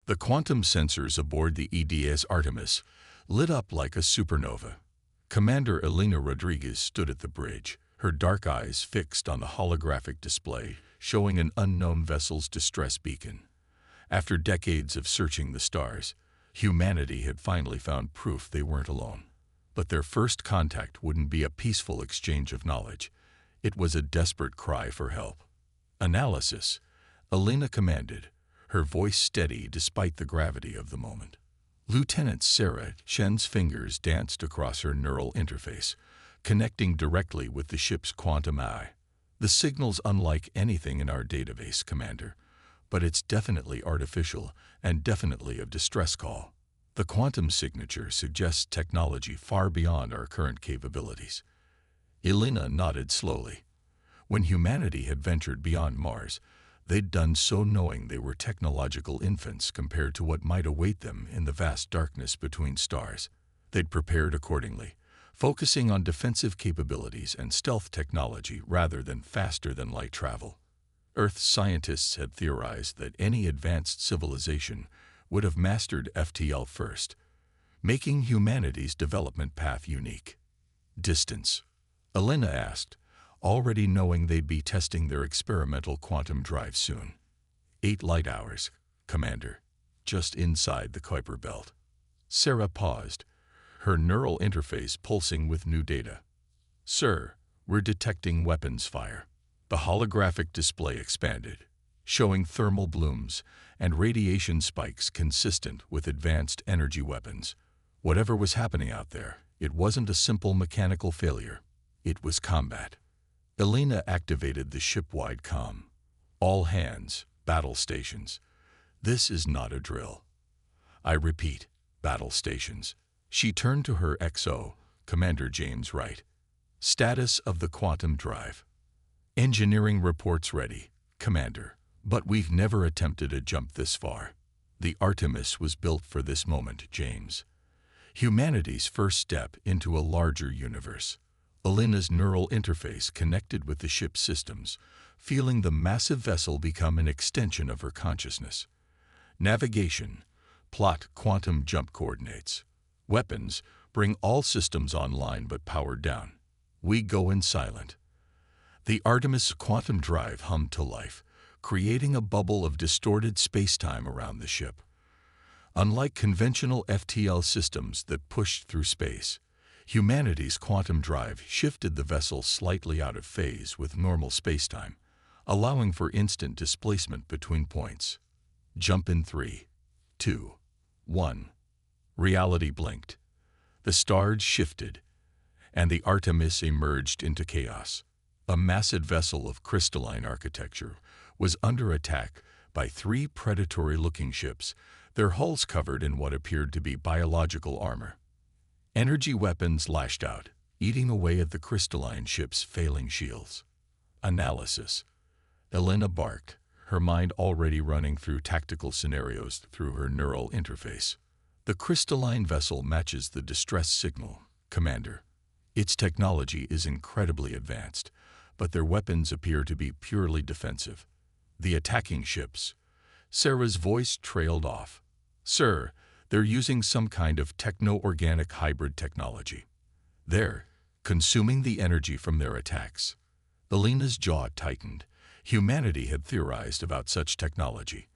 The quantum sensors aboard the EDS Artemis lit up like a supernova. Commander Elena Rodriguez stood at the bridge, her dark eyes fixed on the holographic display showing an unknown vessel's distress beacon. After decades of searching the stars, humanity had finally found proof they weren't alone. But their first contact wouldn't be a peaceful exchange of knowledge. It was a desperate cry for help. Analysis, Elena commanded, her voice steady despite the gravity of the moment. Lieutenant Sarah Shen's fingers danced across her neural interface, connecting directly with the ship's quantum eye. The signal's unlike anything in our database, Commander, but it's definitely artificial and definitely a distress call. The quantum signature suggests technology far beyond our current capabilities. Elena nodded slowly. When humanity had ventured beyond Mars, they'd done so knowing they were technological infants compared to what might await them in the vast darkness between stars. They'd prepared accordingly, focusing on defensive capabilities and stealth technology rather than faster-than-light travel. Earth's scientists had theorized that any advanced civilization would have mastered FTL first, making humanity's development path unique. Distance, Elena asked, already knowing they'd be testing their experimental quantum drive soon. 8 light hours, Commander, just inside the Kuiper belt. Sarah paused, her neural interface pulsing with new data. Sir, we're detecting weapons fire. The holographic display expanded, showing thermal blooms and radiation spikes consistent with advanced energy weapons. Whatever was happening out there, it wasn't a simple mechanical failure. It was combat. Elena activated the ship-wide comm. All hands, battle stations. This is not a drill. I repeat, battle stations. She turned to her XO, Commander James Wright. Status of the quantum drive. Engineering reports ready, Commander. But we've never attempted a jump this far. The Artemis was built for this moment, James. Humanity's first step into a larger universe. Elena's neural interface connected with the ship's systems, feeling the massive vessel become an extension of her consciousness. Navigation, plot quantum jump coordinates. Weapons, bring all systems online but powered down. We go in silent. The Artemis quantum drive hummed to life, creating a bubble of distorted space-time around the ship. Unlike conventional FTL systems that pushed through space, humanity's quantum drive shifted the vessel slightly out of phase with normal space-time, allowing for instant displacement between points. Jump in 3, 2, 1. Reality blinked. The stars shifted, and the Artemis emerged into chaos. A massive vessel of crystalline architecture was under attack by 3 predatory-looking ships, their hulls covered in what appeared to be biological armor. Energy weapons lashed out, eating away at the crystalline ship's failing shields. Analysis. Elena barked, her mind already running through tactical scenarios through her neural interface. The crystalline vessel matches the distress signal, Commander. Its technology is incredibly advanced, but their weapons appear to be purely defensive. The attacking ships. Sarah's voice trailed off. Sir, they're using some kind of techno-organic hybrid technology. They're consuming the energy from their attacks. Elena's jaw tightened. Humanity had theorized about such technology.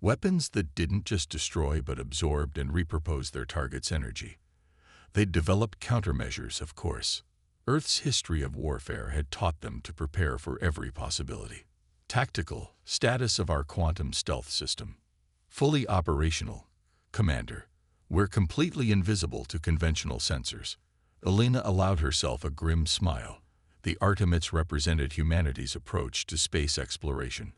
Weapons that didn't just destroy but absorbed and repurposed their target's energy. They'd developed countermeasures, of course. Earth's history of warfare had taught them to prepare for every possibility. Tactical status of our quantum stealth system. Fully operational, Commander. We're completely invisible to conventional sensors. Elena allowed herself a grim smile. The Artemis represented humanity's approach to space exploration.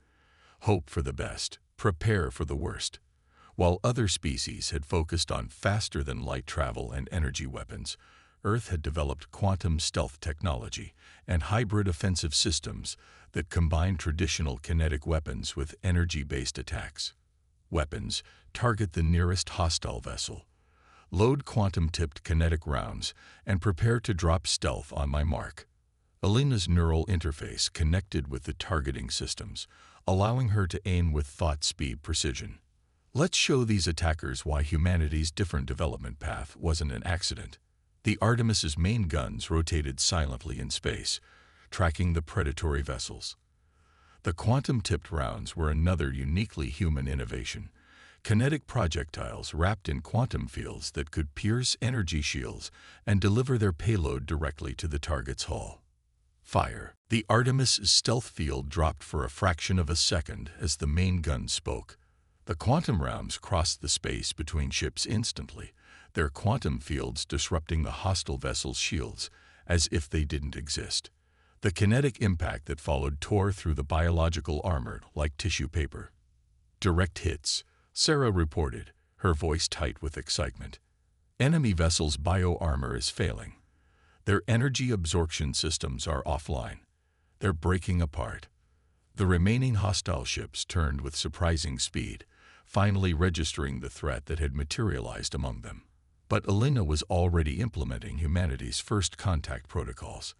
Hope for the best, prepare for the worst. While other species had focused on faster-than-light travel and energy weapons, Earth had developed quantum stealth technology and hybrid offensive systems that combined traditional kinetic weapons with energy-based attacks. Weapons target the nearest hostile vessel. Load quantum-tipped kinetic rounds and prepare to drop stealth on my mark. Elena's neural interface connected with the targeting systems, allowing her to aim with thought-speed precision. Let's show these attackers why humanity's different development path wasn't an accident. The Artemis's main guns rotated silently in space, tracking the predatory vessels. The quantum-tipped rounds were another uniquely human innovation. Kinetic projectiles wrapped in quantum fields that could pierce energy shields and deliver their payload directly to the target's hull. Fire. The Artemis stealth field dropped for a fraction of a second as the main gun spoke. The quantum rounds crossed the space between ships instantly, their quantum fields disrupting the hostile vessel's shields as if they didn't exist. The kinetic impact that followed tore through the biological armor like tissue paper. Direct hits, Sarah reported, her voice tight with excitement. Enemy vessels' bio-armor is failing. Their energy absorption systems are offline. They're breaking apart. The remaining hostile ships turned with surprising speed, finally registering the threat that had materialized among them. But Elena was already implementing humanity's first contact protocols,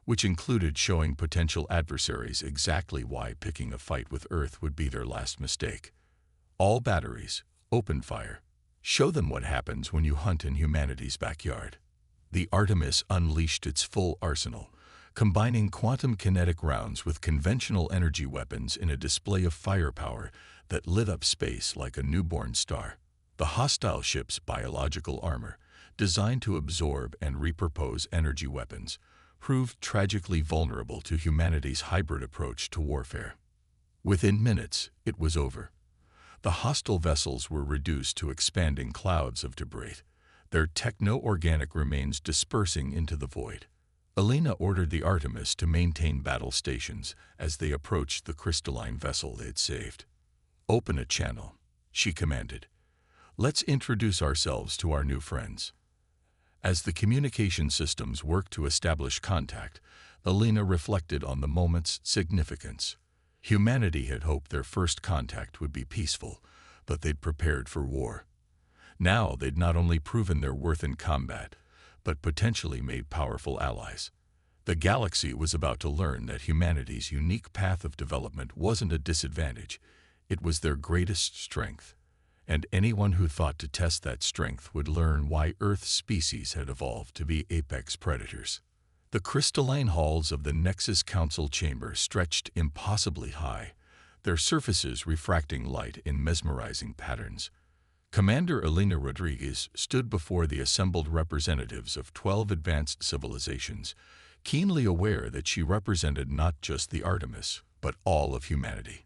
which included showing potential adversaries exactly why picking a fight with Earth would be their last mistake. All batteries, open fire. Show them what happens when you hunt in humanity's backyard. The Artemis unleashed its full arsenal, combining quantum kinetic rounds with conventional energy weapons in a display of firepower that lit up space like a newborn star. The hostile ship's biological armor, designed to absorb and repurpose energy weapons, proved tragically vulnerable to humanity's hybrid approach to warfare. Within minutes, it was over. The hostile vessels were reduced to expanding clouds of debris, their techno-organic remains dispersing into the void. Elena ordered the Artemis to maintain battle stations as they approached the crystalline vessel they'd saved. "Open a channel," she commanded. "Let's introduce ourselves to our new friends." As the communication systems worked to establish contact, Elena reflected on the moment's significance. Humanity had hoped their first contact would be peaceful, but they'd prepared for war. Now they'd not only proven their worth in combat, but potentially made powerful allies. The galaxy was about to learn that humanity's unique path of development wasn't a disadvantage, it was their greatest strength. And anyone who thought to test that strength would learn why Earth's species had evolved to be apex predators. The crystalline halls of the Nexus Council chamber stretched impossibly high, their surfaces refracting light in mesmerizing patterns. Commander Elena Rodriguez stood before the assembled representatives of 12 advanced civilizations, keenly aware that she represented not just the Artemis, but all of humanity.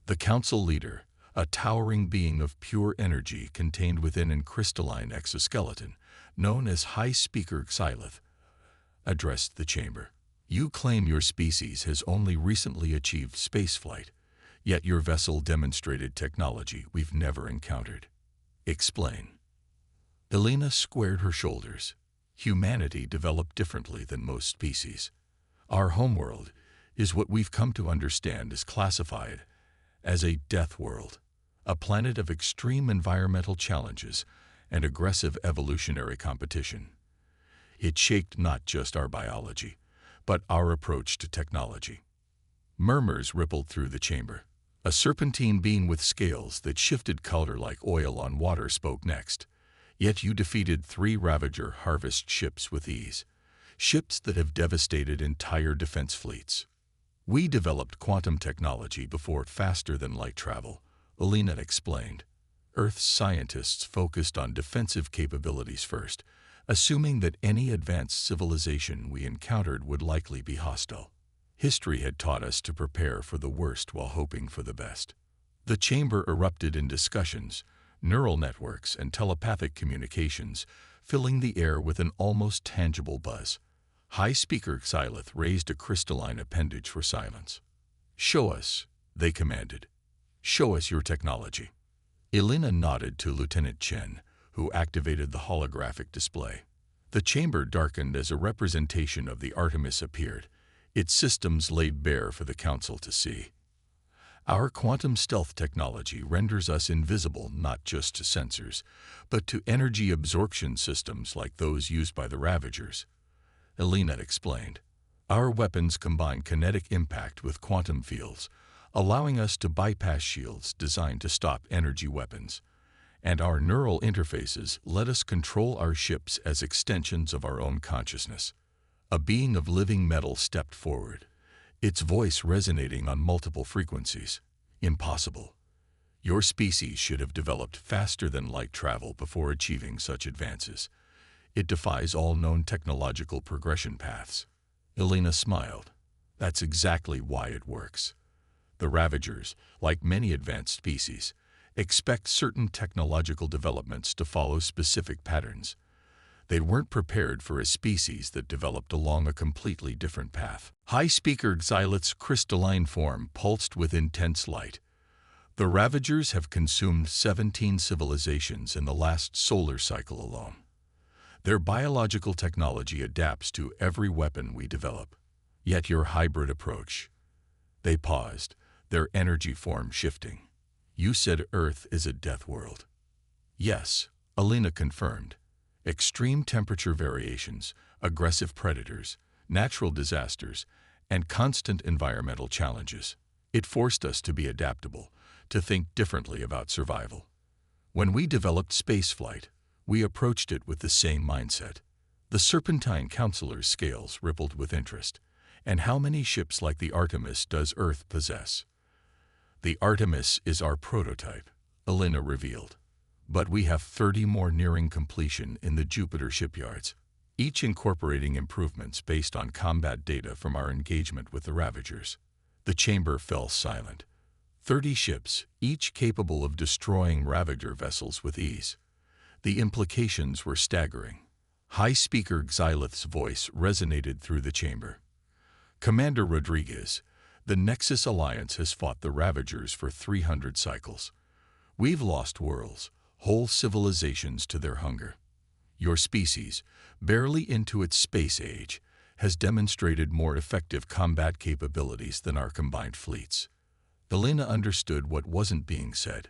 The council leader, a towering being of pure energy contained within a crystalline exoskeleton, known as High Speaker Xylith, addressed the chamber. "You claim your species has only recently achieved spaceflight, yet your vessel demonstrated technology we've never encountered. Explain." Elena squared her shoulders. Humanity developed differently than most species. Our homeworld is what we've come to understand is classified as a death world, a planet of extreme environmental challenges and aggressive evolutionary competition. It shaped not just our biology, but our approach to technology. Murmurs rippled through the chamber. A serpentine being with scales that shifted color like oil on water spoke next. "Yet you defeated 3 Ravager harvest ships with ease, ships that have devastated entire defense fleets." "We developed quantum technology before faster-than-light travel," Elena explained. "Earth's scientists focused on defensive capabilities first, assuming that any advanced civilization we encountered would likely be hostile. History had taught us to prepare for the worst while hoping for the best." The chamber erupted in discussions, neural networks and telepathic communications, filling the air with an almost tangible buzz. High Speaker Xylith raised a crystalline appendage for silence. "Show us," they commanded. "Show us your technology." Elena nodded to Lieutenant Chen, who activated the holographic display. The chamber darkened as a representation of the Artemis appeared, its systems laid bare for the Council to see. "Our quantum stealth technology renders us invisible not just to sensors, but to energy absorption systems like those used by the Ravagers," Elena explained. "Our weapons combine kinetic impact with quantum fields, allowing us to bypass shields designed to stop energy weapons. And our neural interfaces let us control our ships as extensions of our own consciousness. A being of living metal stepped forward, its voice resonating on multiple frequencies. Impossible. Your species should have developed faster than light travel before achieving such advances. It defies all known technological progression paths. Elena smiled. That's exactly why it works. The Ravagers, like many advanced species, expect certain technological developments to follow specific patterns. They weren't prepared for a species that developed along a completely different path. High-speaker Xylith's crystalline form pulsed with intense light. The Ravagers have consumed 17 civilizations in the last solar cycle alone. Their biological technology adapts to every weapon we develop. Yet your hybrid approach. They paused, their energy form shifting. You said Earth is a death world. Yes, Elena confirmed. Extreme temperature variations, aggressive predators, natural disasters, and constant environmental challenges. It forced us to be adaptable, to think differently about survival. When we developed spaceflight, we approached it with the same mindset. The Serpentine Counselor's scales rippled with interest. And how many ships like the Artemis does Earth possess? The Artemis is our prototype, Elena revealed. But we have 30 more nearing completion in the Jupiter shipyards, each incorporating improvements based on combat data from our engagement with the Ravagers. The chamber fell silent. 30 ships, each capable of destroying Ravager vessels with ease. The implications were staggering. High-speaker Xylith's voice resonated through the chamber. Commander Rodriguez, the Nexus Alliance has fought the Ravagers for 300 cycles. We've lost worlds, whole civilizations to their hunger. Your species, barely into its space age, has demonstrated more effective combat capabilities than our combined fleets. Elena understood what wasn't being said.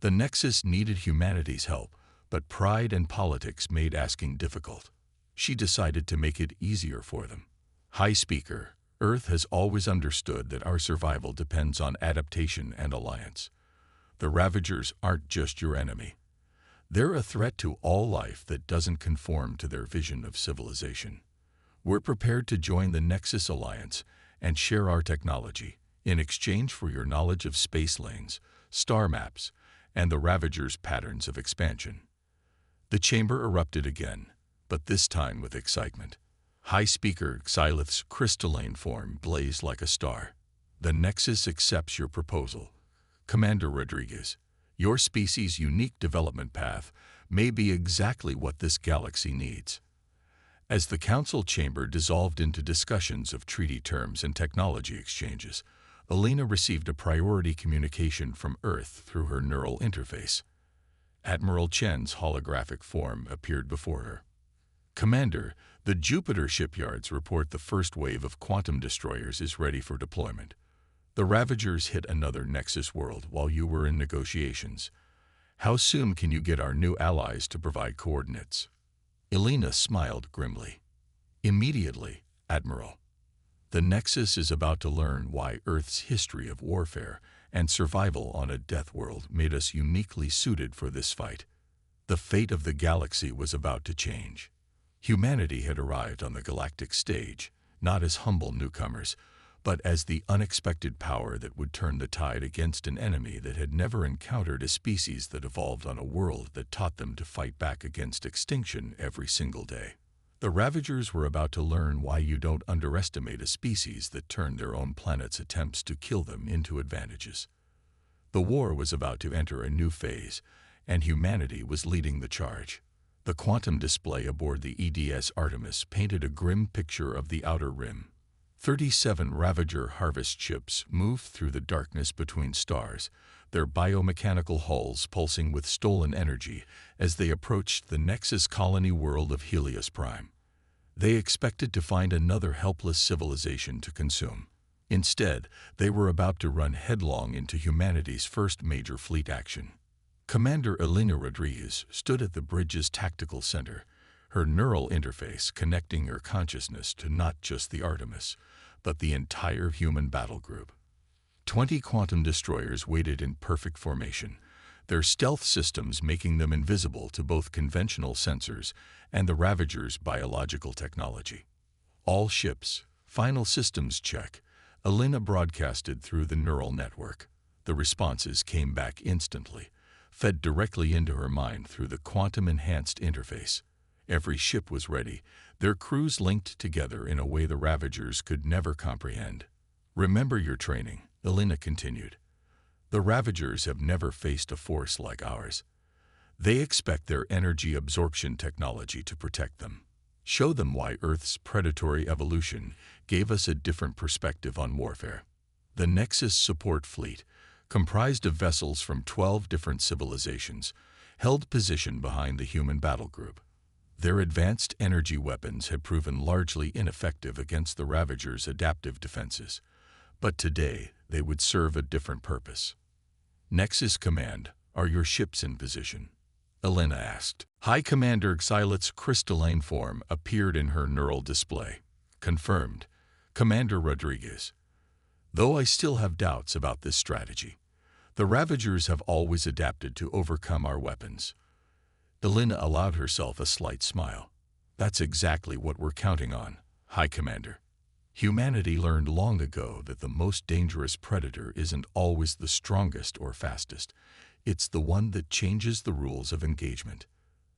The Nexus needed humanity's help, but pride and politics made asking difficult. She decided to make it easier for them. High Speaker, Earth has always understood that our survival depends on adaptation and alliance. The Ravagers aren't just your enemy. They're a threat to all life that doesn't conform to their vision of civilization. We're prepared to join the Nexus Alliance and share our technology in exchange for your knowledge of space lanes, star maps, and the Ravagers' patterns of expansion. The chamber erupted again, but this time with excitement. High Speaker Xylith's crystalline form blazed like a star. The Nexus accepts your proposal. Commander Rodriguez, your species' unique development path may be exactly what this galaxy needs. As the Council chamber dissolved into discussions of treaty terms and technology exchanges, Elena received a priority communication from Earth through her neural interface. Admiral Chen's holographic form appeared before her. Commander, the Jupiter shipyards report the first wave of quantum destroyers is ready for deployment. The Ravagers hit another Nexus world while you were in negotiations. How soon can you get our new allies to provide coordinates? Elena smiled grimly. Immediately, Admiral. The Nexus is about to learn why Earth's history of warfare and survival on a death world made us uniquely suited for this fight. The fate of the galaxy was about to change. Humanity had arrived on the galactic stage, not as humble newcomers, but as the unexpected power that would turn the tide against an enemy that had never encountered a species that evolved on a world that taught them to fight back against extinction every single day. The Ravagers were about to learn why you don't underestimate a species that turned their own planet's attempts to kill them into advantages. The war was about to enter a new phase, and humanity was leading the charge. The quantum display aboard the EDS Artemis painted a grim picture of the Outer Rim. 37 Ravager harvest ships moved through the darkness between stars, their biomechanical hulls pulsing with stolen energy as they approached the Nexus colony world of Helios Prime. They expected to find another helpless civilization to consume. Instead, they were about to run headlong into humanity's first major fleet action. Commander Elena Rodriguez stood at the bridge's tactical center, her neural interface connecting her consciousness to not just the Artemis, but the entire human battle group. 20 quantum destroyers waited in perfect formation, their stealth systems making them invisible to both conventional sensors and the Ravager's biological technology. All ships, final systems check, Elena broadcasted through the neural network. The responses came back instantly, fed directly into her mind through the quantum-enhanced interface. Every ship was ready, their crews linked together in a way the Ravagers could never comprehend. "Remember your training," Elena continued. "The Ravagers have never faced a force like ours. They expect their energy absorption technology to protect them. Show them why Earth's predatory evolution gave us a different perspective on warfare." The Nexus support fleet, comprised of vessels from 12 different civilizations, held position behind the human battle group. Their advanced energy weapons had proven largely ineffective against the Ravagers' adaptive defenses, but today they would serve a different purpose. "Nexus Command, are your ships in position?" Elena asked. High Commander Xylot's crystalline form appeared in her neural display. "Confirmed, Commander Rodriguez. Though I still have doubts about this strategy. The Ravagers have always adapted to overcome our weapons." Elena allowed herself a slight smile. "That's exactly what we're counting on, High Commander. Humanity learned long ago that the most dangerous predator isn't always the strongest or fastest. It's the one that changes the rules of engagement."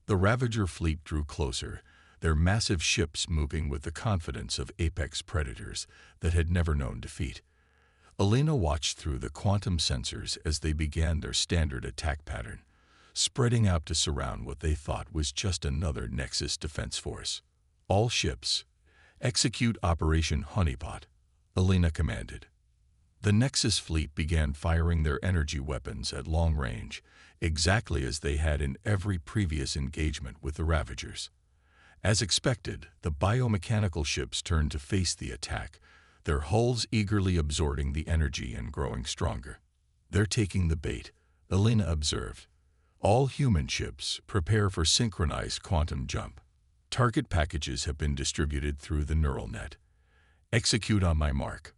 The Ravager fleet drew closer, their massive ships moving with the confidence of apex predators that had never known defeat. Elena watched through the quantum sensors as they began their standard attack pattern, spreading out to surround what they thought was just another Nexus defense force. "All ships, execute Operation Honeypot," Elena commanded. The Nexus fleet began firing their energy weapons at long range, exactly as they had in every previous engagement with the Ravagers. As expected, the biomechanical ships turned to face the attack, their hulls eagerly absorbing the energy and growing stronger. "They're taking the bait," Elena observed. "All human ships, prepare for synchronized quantum jump. Target packages have been distributed through the neural net. Execute on my mark."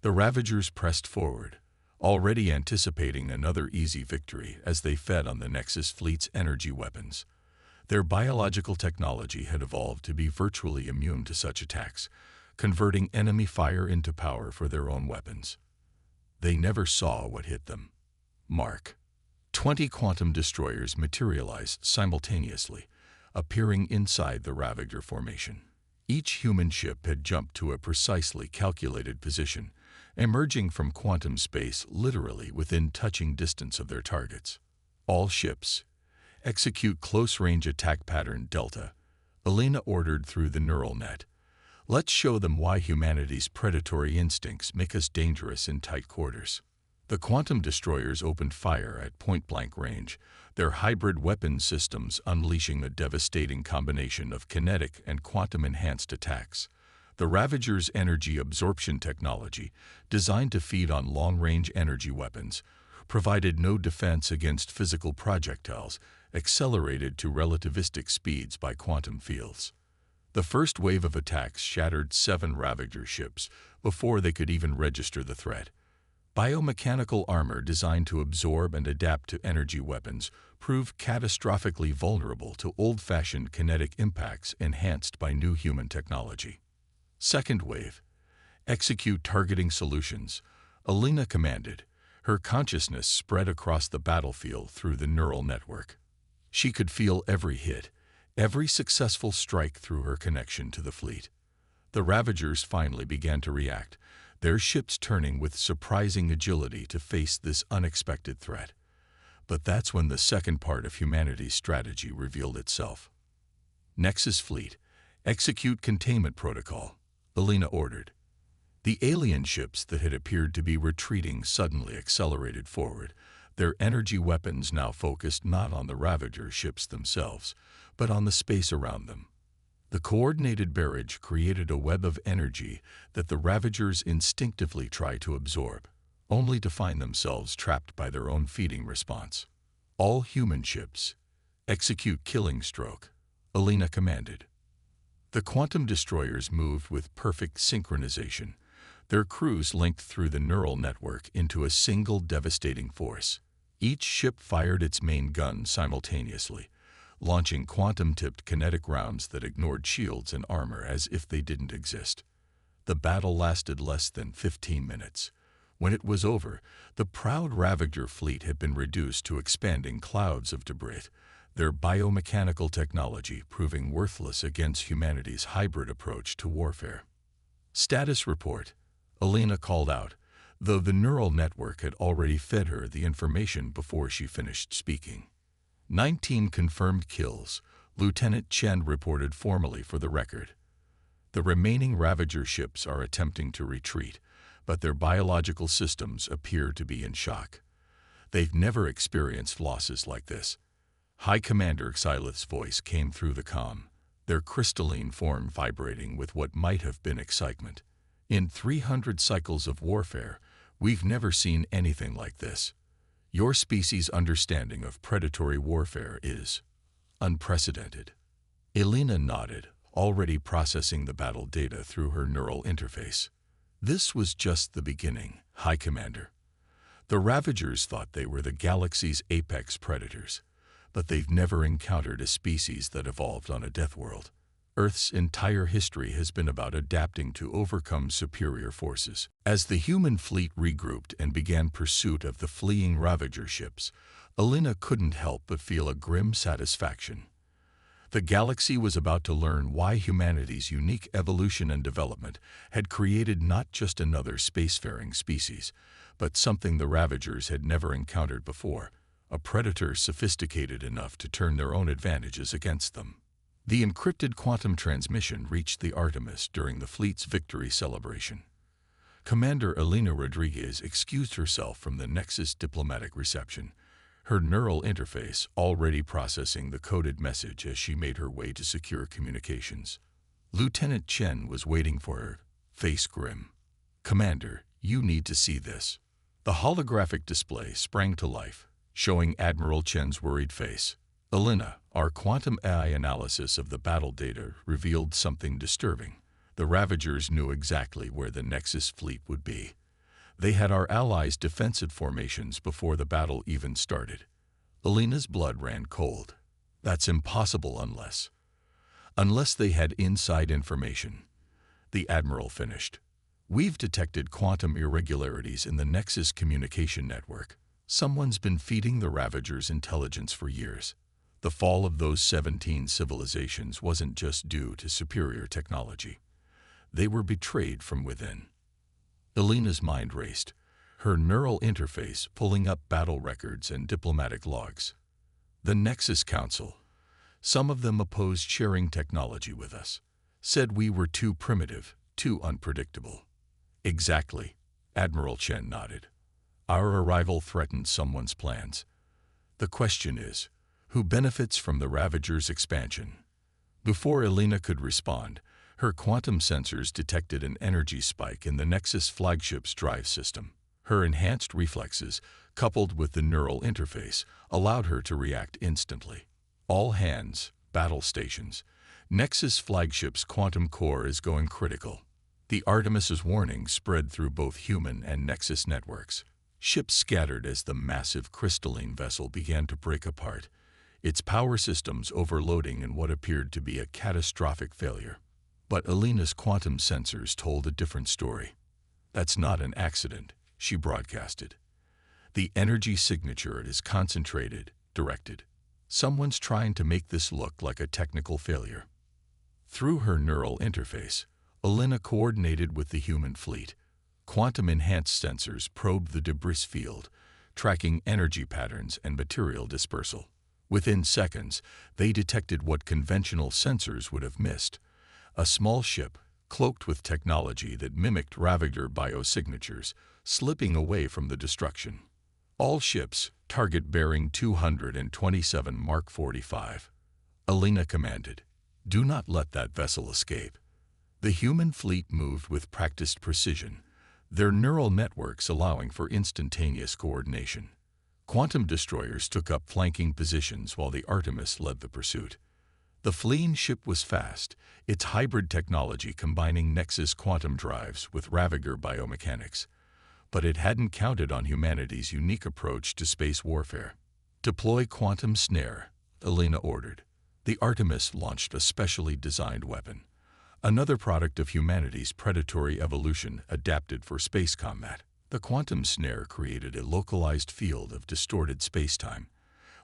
The Ravagers pressed forward, already anticipating another easy victory as they fed on the Nexus fleet's energy weapons. Their biological technology had evolved to be virtually immune to such attacks, converting enemy fire into power for their own weapons. They never saw what hit them. Mark. 20 quantum destroyers materialized simultaneously, appearing inside the Ravager formation. Each human ship had jumped to a precisely calculated position, emerging from quantum space literally within touching distance of their targets. "All ships, execute close-range attack pattern Delta," Elena ordered through the neural net. "Let's show them why humanity's predatory instincts make us dangerous in tight quarters." The quantum destroyers opened fire at point-blank range, their hybrid weapon systems unleashing a devastating combination of kinetic and quantum-enhanced attacks. The Ravager's energy absorption technology, designed to feed on long-range energy weapons, provided no defense against physical projectiles, accelerated to relativistic speeds by quantum fields. The first wave of attacks shattered 7 Ravager ships before they could even register the threat. Biomechanical armor designed to absorb and adapt to energy weapons proved catastrophically vulnerable to old-fashioned kinetic impacts enhanced by new human technology. Second wave, execute targeting solutions, Elena commanded, her consciousness spread across the battlefield through the neural network. She could feel every hit, every successful strike through her connection to the fleet. The Ravagers finally began to react, their ships turning with surprising agility to face this unexpected threat. But that's when the second part of humanity's strategy revealed itself. "Nexus fleet, execute containment protocol," Elena ordered. The alien ships that had appeared to be retreating suddenly accelerated forward, their energy weapons now focused not on the Ravager ships themselves, but on the space around them. The coordinated barrage created a web of energy that the Ravagers instinctively tried to absorb, only to find themselves trapped by their own feeding response. "All human ships, execute killing stroke," Elena commanded. The quantum destroyers moved with perfect synchronization, Their crews linked through the neural network into a single devastating force. Each ship fired its main gun simultaneously, launching quantum-tipped kinetic rounds that ignored shields and armor as if they didn't exist. The battle lasted less than 15 minutes. When it was over, the proud Ravager fleet had been reduced to expanding clouds of debris, their biomechanical technology proving worthless against humanity's hybrid approach to warfare. Status report, Alina called out, though the neural network had already fed her the information before she finished speaking. 19 confirmed kills, Lieutenant Chen reported formally for the record. The remaining Ravager ships are attempting to retreat, but their biological systems appear to be in shock. They've never experienced losses like this. High Commander Xylith's voice came through the comm, their crystalline form vibrating with what might have been excitement. In 300 cycles of warfare, we've never seen anything like this. Your species' understanding of predatory warfare is unprecedented. Alina nodded, already processing the battle data through her neural interface. This was just the beginning, High Commander. The Ravagers thought they were the galaxy's apex predators, but they've never encountered a species that evolved on a death world. Earth's entire history has been about adapting to overcome superior forces. As the human fleet regrouped and began pursuit of the fleeing Ravager ships, Alina couldn't help but feel a grim satisfaction. The galaxy was about to learn why humanity's unique evolution and development had created not just another spacefaring species, but something the Ravagers had never encountered before, a predator sophisticated enough to turn their own advantages against them. The encrypted quantum transmission reached the Artemis during the fleet's victory celebration. Commander Alina Rodriguez excused herself from the Nexus diplomatic reception, her neural interface already processing the coded message as she made her way to secure communications. Lieutenant Chen was waiting for her, face grim. "Commander, you need to see this." The holographic display sprang to life, showing Admiral Chen's worried face. "Alina, our quantum AI analysis of the battle data revealed something disturbing. The Ravagers knew exactly where the Nexus fleet would be. They had our allies' defensive formations before the battle even started." Alina's blood ran cold. "That's impossible unless they had inside information," the Admiral finished. "We've detected quantum irregularities in the Nexus communication network. Someone's been feeding the Ravagers intelligence for years. The fall of those 17 civilizations wasn't just due to superior technology. They were betrayed from within." Alina's mind raced, her neural interface pulling up battle records and diplomatic logs. "The Nexus Council. Some of them opposed sharing technology with us, said we were too primitive, too unpredictable." "Exactly," Admiral Chen nodded. "Our arrival threatened someone's plans. The question is, who benefits from the Ravagers' expansion?" Before Alina could respond, her quantum sensors detected an energy spike in the Nexus flagship's drive system. Her enhanced reflexes, coupled with the neural interface, allowed her to react instantly. "All hands, battle stations. Nexus flagship's quantum core is going critical." The Artemis's warning spread through both human and Nexus networks. Ships scattered as the massive crystalline vessel began to break apart, its power systems overloading in what appeared to be a catastrophic failure. But Alina's quantum sensors told a different story. "That's not an accident," she broadcasted. "The energy signature is concentrated, directed. Someone's trying to make this look like a technical failure." Through her neural interface, Alina coordinated with the human fleet. Quantum-enhanced sensors probed the debris field, tracking energy patterns and material dispersal. Within seconds, they detected what conventional sensors would have missed: a small ship, cloaked with technology that mimicked Ravager biosignatures, slipping away from the destruction. "All ships, target bearing 227 Mark 45. Alina commanded. "Do not let that vessel escape." The human fleet moved with practiced precision, their neural networks allowing for instantaneous coordination. Quantum destroyers took up flanking positions while the Artemis led the pursuit. The fleeing ship was fast, its hybrid technology combining Nexus quantum drives with Ravager biomechanics. But it hadn't counted on humanity's unique approach to space warfare. "Deploy quantum snare," Elena ordered. The Artemis launched a specially designed weapon, another product of humanity's predatory evolution adapted for space combat. The quantum snare created a localized field of distorted spacetime,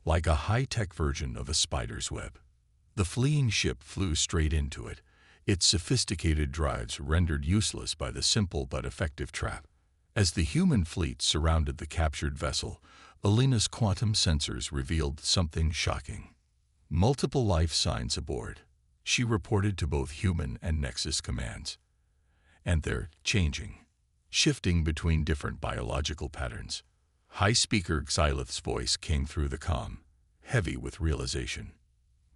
like a high-tech version of a spider's web. The fleeing ship flew straight into it, its sophisticated drives rendered useless by the simple but effective trap. As the human fleet surrounded the captured vessel, Elena's quantum sensors revealed something shocking. Multiple life signs aboard, she reported to both human and Nexus commands. And they're changing, shifting between different biological patterns. High-speaker Xylith's voice came through the comm, heavy with realization.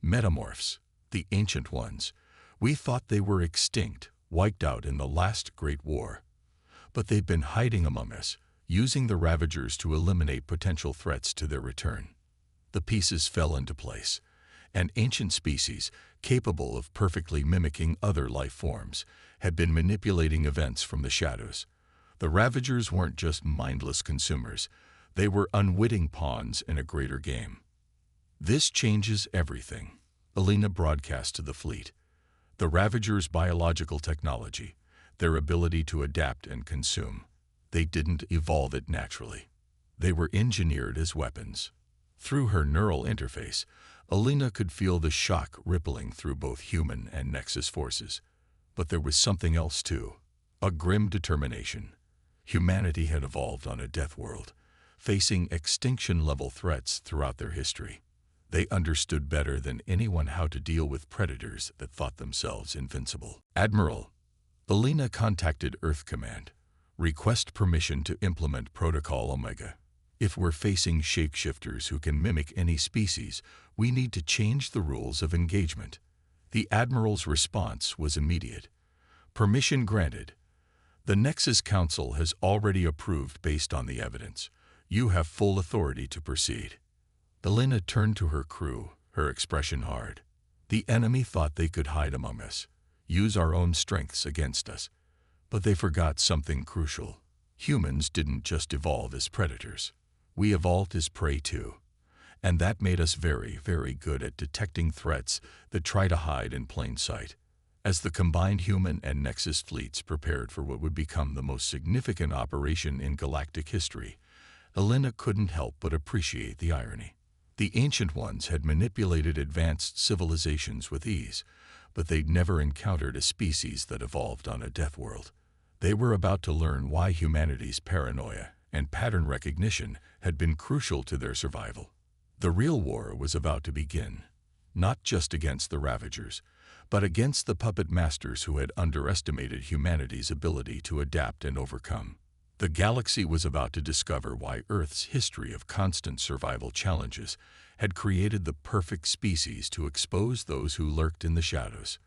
"Metamorphs, the ancient ones. We thought they were extinct, wiped out in the last Great War. But they've been hiding among us, using the Ravagers to eliminate potential threats to their return." The pieces fell into place. An ancient species, capable of perfectly mimicking other life forms, had been manipulating events from the shadows. The Ravagers weren't just mindless consumers, they were unwitting pawns in a greater game. "This changes everything," Elena broadcast to the fleet. "The Ravagers' biological technology, their ability to adapt and consume, they didn't evolve it naturally. They were engineered as weapons." Through her neural interface, Elena could feel the shock rippling through both human and Nexus forces. But there was something else too, a grim determination. Humanity had evolved on a death world, facing extinction-level threats throughout their history. They understood better than anyone how to deal with predators that thought themselves invincible. "Admiral," Elena contacted Earth Command. "Request permission to implement Protocol Omega. If we're facing shapeshifters who can mimic any species, we need to change the rules of engagement." The Admiral's response was immediate. "Permission granted. The Nexus Council has already approved based on the evidence. You have full authority to proceed." Elena turned to her crew, her expression hard. "The enemy thought they could hide among us, use our own strengths against us. But they forgot something crucial. Humans didn't just evolve as predators. We evolved as prey too. And that made us very, very good at detecting threats that try to hide in plain sight." As the combined human and Nexus fleets prepared for what would become the most significant operation in galactic history, Elena couldn't help but appreciate the irony. The Ancient Ones had manipulated advanced civilizations with ease, but they'd never encountered a species that evolved on a death world. They were about to learn why humanity's paranoia and pattern recognition had been crucial to their survival. The real war was about to begin, not just against the Ravagers, but against the puppet masters who had underestimated humanity's ability to adapt and overcome. The galaxy was about to discover why Earth's history of constant survival challenges had created the perfect species to expose those who lurked in the shadows.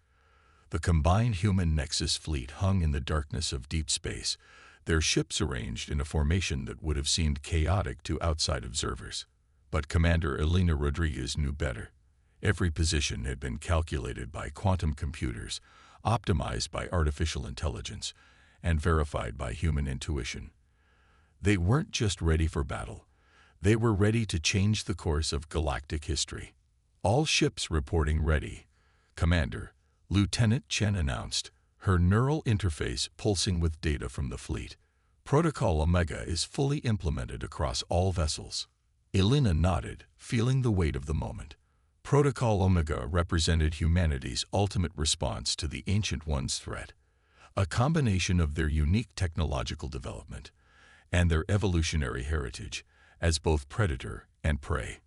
The combined human Nexus fleet hung in the darkness of deep space, their ships arranged in a formation that would have seemed chaotic to outside observers. But Commander Elena Rodriguez knew better. Every position had been calculated by quantum computers, optimized by artificial intelligence, and verified by human intuition. They weren't just ready for battle. They were ready to change the course of galactic history. "All ships reporting ready, Commander," Lieutenant Chen announced, her neural interface pulsing with data from the fleet. "Protocol Omega is fully implemented across all vessels." Elena nodded, feeling the weight of the moment. Protocol Omega represented humanity's ultimate response to the Ancient Ones' threat, a combination of their unique technological development and their evolutionary heritage as both predator and prey.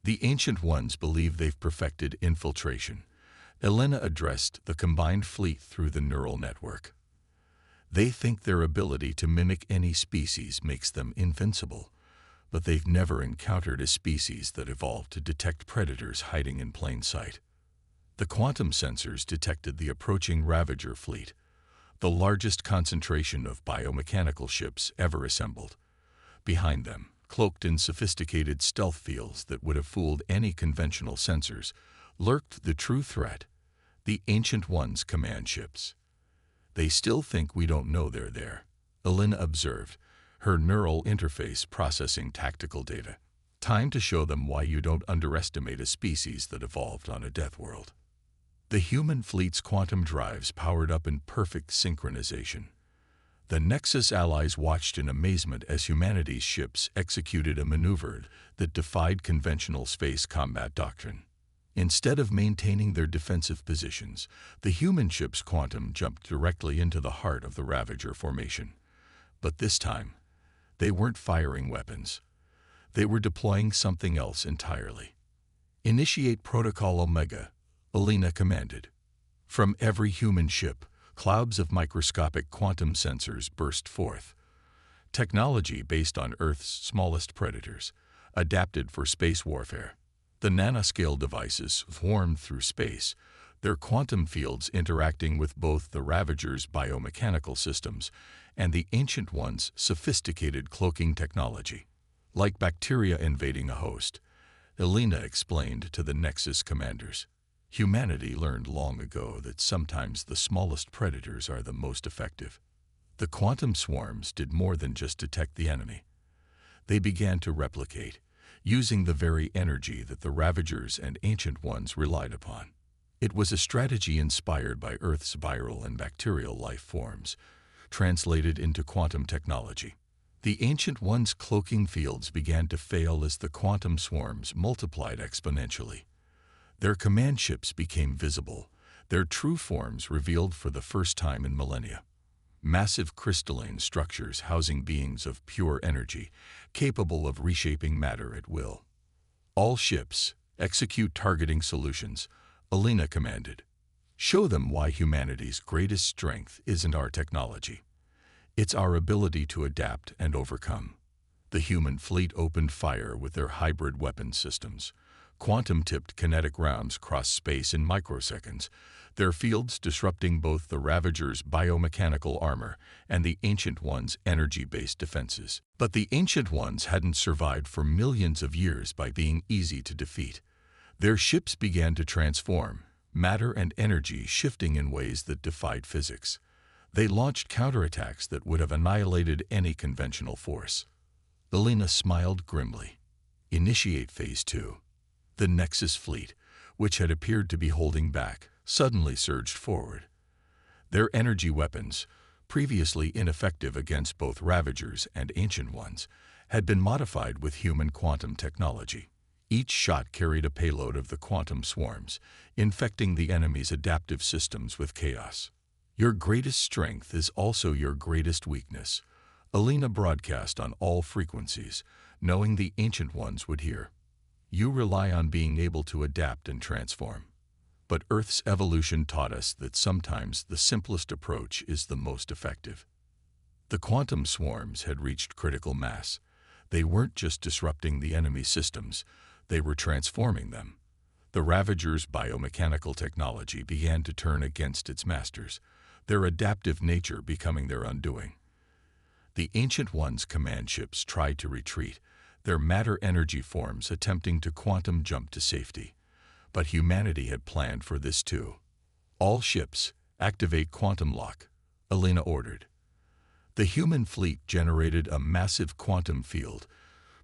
The Ancient Ones believe they've perfected infiltration. Elena addressed the combined fleet through the neural network. They think their ability to mimic any species makes them invincible, but they've never encountered a species that evolved to detect predators hiding in plain sight. The quantum sensors detected the approaching Ravager fleet, the largest concentration of biomechanical ships ever assembled. Behind them, cloaked in sophisticated stealth fields that would have fooled any conventional sensors, lurked the true threat, the Ancient Ones' command ships. "They still think we don't know they're there," Alina observed, her neural interface processing tactical data. "Time to show them why you don't underestimate a species that evolved on a death world." The human fleet's quantum drives powered up in perfect synchronization. The Nexus allies watched in amazement as humanity's ships executed a maneuver that defied conventional space combat doctrine. Instead of maintaining their defensive positions, the human ships quantum jumped directly into the heart of the Ravager formation. But this time, they weren't firing weapons. They were deploying something else entirely. "Initiate Protocol Omega," Alina commanded. From every human ship, clouds of microscopic quantum sensors burst forth. Technology based on Earth's smallest predators, adapted for space warfare. The nanoscale devices swarmed through space, their quantum fields interacting with both the Ravager's biomechanical systems and the Ancient Ones' sophisticated cloaking technology. Like bacteria invading a host, Alina explained to the Nexus commanders. Humanity learned long ago that sometimes the smallest predators are the most effective. The quantum swarms did more than just detect the enemy. They began to replicate, using the very energy that the Ravagers and Ancient Ones relied upon. It was a strategy inspired by Earth's viral and bacterial life forms, translated into quantum technology. The Ancient Ones' cloaking fields began to fail as the quantum swarms multiplied exponentially. Their command ships became visible, their true forms revealed for the first time in millennia. Massive crystalline structures housing beings of pure energy, capable of reshaping matter at will. "All ships, execute targeting solutions," Alina commanded. "Show them why humanity's greatest strength isn't our technology. It's our ability to adapt and overcome." The human fleet opened fire with their hybrid weapon systems. Quantum-tipped kinetic rounds crossed space in microseconds, their fields disrupting both the Ravager's biomechanical armor and the Ancient Ones' energy-based defenses. But the Ancient Ones hadn't survived for millions of years by being easy to defeat. Their ships began to transform, matter and energy shifting in ways that defied physics. They launched counterattacks that would have annihilated any conventional force. Alina smiled grimly. "Initiate Phase 2. The Nexus fleet, which had appeared to be holding back, suddenly surged forward. Their energy weapons, previously ineffective against both Ravagers and Ancient Ones, had been modified with human quantum technology. Each shot carried a payload of the quantum swarms, infecting the enemy's adaptive systems with chaos. "Your greatest strength is also your greatest weakness," Alina broadcast on all frequencies, knowing the Ancient Ones would hear. "You rely on being able to adapt and transform. But Earth's evolution taught us that sometimes the simplest approach is the most effective." The quantum swarms had reached critical mass. They weren't just disrupting the enemy's systems, they were transforming them. The Ravager's biomechanical technology began to turn against its masters, their adaptive nature becoming their undoing. The Ancient Ones' command ships tried to retreat, their matter-energy forms attempting to quantum jump to safety. But humanity had planned for this too. "All ships, activate quantum lock," Alina ordered. The human fleet generated a massive quantum field,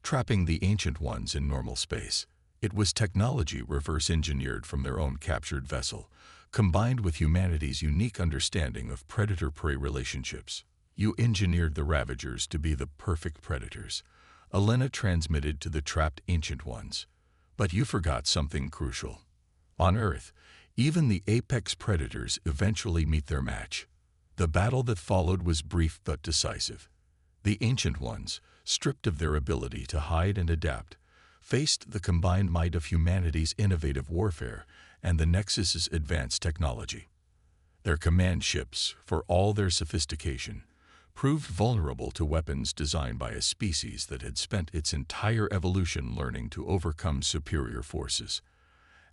trapping the Ancient Ones in normal space. It was technology reverse-engineered from their own captured vessel, combined with humanity's unique understanding of predator-prey relationships. "You engineered the Ravagers to be the perfect predators," Alina transmitted to the trapped Ancient Ones. "But you forgot something crucial. On Earth, even the apex predators eventually meet their match." The battle that followed was brief but decisive. The Ancient Ones, stripped of their ability to hide and adapt, faced the combined might of humanity's innovative warfare and the Nexus's advanced technology. Their command ships, for all their sophistication, proved vulnerable to weapons designed by a species that had spent its entire evolution learning to overcome superior forces.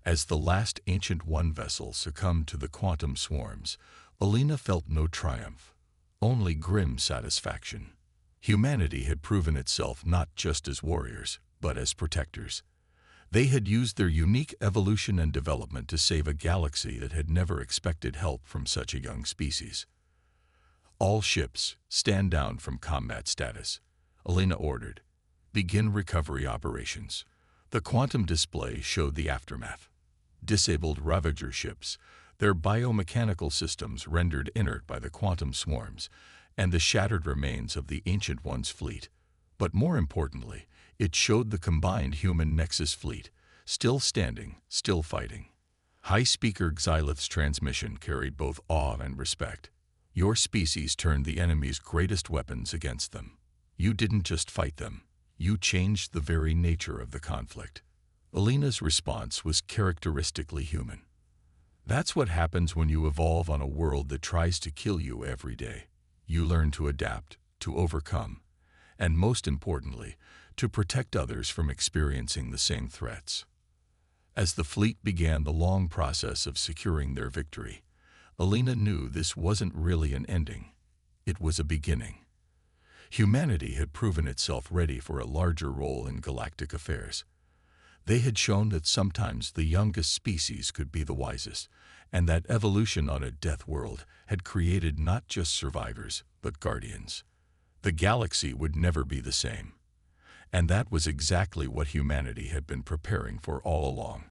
As the last Ancient One vessel succumbed to the quantum swarms, Alina felt no triumph, only grim satisfaction. Humanity had proven itself not just as warriors, but as protectors. They had used their unique evolution and development to save a galaxy that had never expected help from such a young species. "All ships, stand down from combat status," Alina ordered. "Begin recovery operations." The quantum display showed the aftermath. Disabled Ravager ships, their biomechanical systems rendered inert by the quantum swarms, and the shattered remains of the Ancient One's fleet. But more importantly, it showed the combined human Nexus fleet, still standing, still fighting. High-speaker Xylith's transmission carried both awe and respect. "Your species turned the enemy's greatest weapons against them. You didn't just fight them, you changed the very nature of the conflict." Alina's response was characteristically human. "That's what happens when you evolve on a world that tries to kill you every day. You learn to adapt, to overcome, and most importantly, to protect others from experiencing the same threats." As the fleet began the long process of securing their victory, Alina knew this wasn't really an ending. It was a beginning. Humanity had proven itself ready for a larger role in galactic affairs. They had shown that sometimes the youngest species could be the wisest, and that evolution on a death world had created not just survivors, but guardians. The galaxy would never be the same. And that was exactly what humanity had been preparing for all along.